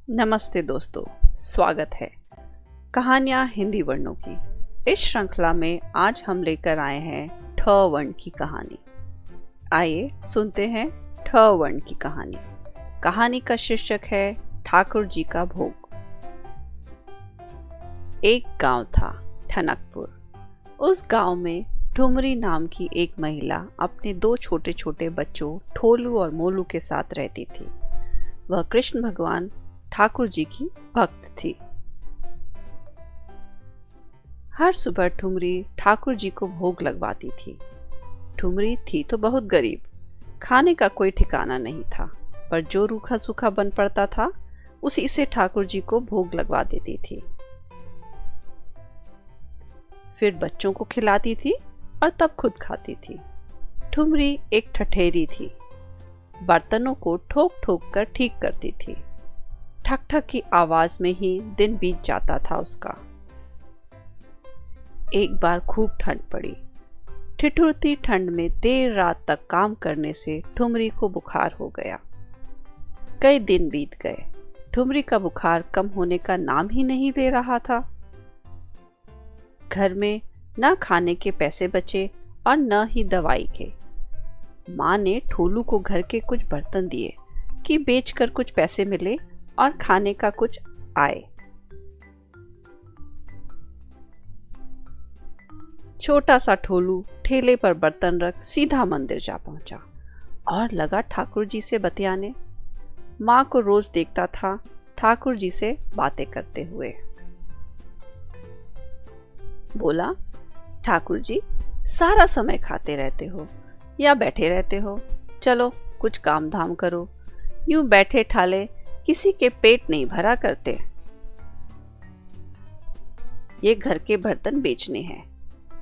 नमस्ते दोस्तों, स्वागत है कहानियाँ हिंदी वर्णों की। इस श्रृंखला में आज हम लेकर आए हैं ठ वर्ण की कहानी। आइए सुनते हैं ठ वर्ण की कहानी। कहानी का शीर्षक है ठाकुर जी का भोग। एक गांव था, ठनकपुर। उस गांव में ठुमरी नाम की एक महिला अपने दो छोटे छोटे बच्चों ठोलू और मोलू के साथ रहती थी। वह कृष्ण भगवान ठाकुर जी की भक्त थी। हर सुबह ठुमरी ठाकुर जी को भोग लगवाती थी। ठुमरी थी तो बहुत गरीब, खाने का कोई ठिकाना नहीं था, पर जो रूखा सूखा बन पड़ता था उसी से ठाकुर जी को भोग लगवा देती थी। फिर बच्चों को खिलाती थी और तब खुद खाती थी। ठुमरी एक ठठेरी थी, बर्तनों को ठोक ठोक कर ठीक करती थी। ठक ठक की आवाज में ही दिन बीत जाता था उसका। एक बार खूब ठंड पड़ी। ठिठुरती ठंड में देर रात तक काम करने से ठुमरी को बुखार हो गया। कई दिन बीत गए, ठुमरी का बुखार कम होने का नाम ही नहीं ले रहा था। घर में न खाने के पैसे बचे और न ही दवाई के। माँ ने ठोलू को घर के कुछ बर्तन दिए कि बेचकर कुछ पैसे मिले और खाने का कुछ आए। छोटा सा ठोलू ठेले पर बर्तन रख सीधा मंदिर जा पहुंचा और लगा ठाकुर जी से बतियाने। माँ को रोज देखता था ठाकुर जी से बातें करते हुए। बोला, ठाकुर जी, सारा समय खाते रहते हो या बैठे रहते हो? चलो कुछ काम धाम करो। यूं बैठे ठाले किसी के पेट नहीं भरा करते। ये घर के बर्तन बेचने हैं,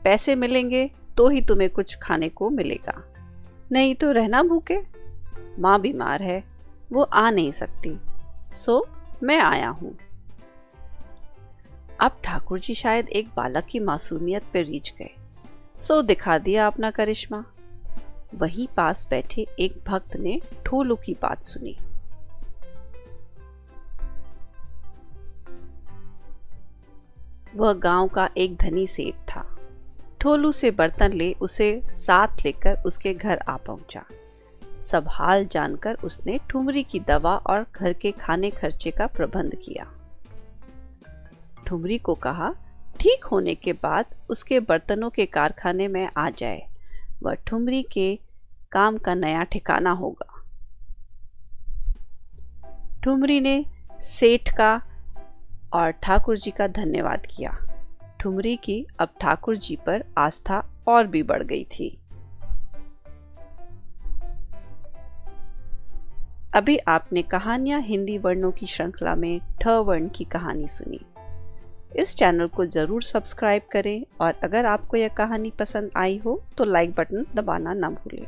पैसे मिलेंगे तो ही तुम्हें कुछ खाने को मिलेगा, नहीं तो रहना भूखे। माँ बीमार है, वो आ नहीं सकती, सो मैं आया हूं। अब ठाकुर जी शायद एक बालक की मासूमियत पर रीझ गए, सो दिखा दिया अपना करिश्मा। वहीं पास बैठे एक भक्त ने ठोलू की बात सुनी। वह गांव का एक धनी सेठ था। ठोलू से बर्तन ले उसे साथ लेकर उसके घर आ पहुंचा। सब हाल जानकर उसने ठुमरी की दवा और घर के खाने खर्चे का प्रबंध किया। ठुमरी को कहा ठीक होने के बाद उसके बर्तनों के कारखाने में आ जाए, वह ठुमरी के काम का नया ठिकाना होगा। ठुमरी ने सेठ का और ठाकुर जी का धन्यवाद किया। ठुमरी की अब ठाकुर जी पर आस्था और भी बढ़ गई थी। अभी आपने कहानियां हिंदी वर्णों की श्रृंखला में ठ वर्ण की कहानी सुनी। इस चैनल को जरूर सब्सक्राइब करें और अगर आपको यह कहानी पसंद आई हो तो लाइक बटन दबाना ना भूलें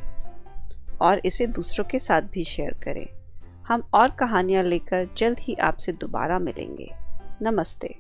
और इसे दूसरों के साथ भी शेयर करें। हम और कहानियां लेकर जल्द ही आपसे दोबारा मिलेंगे। नमस्ते।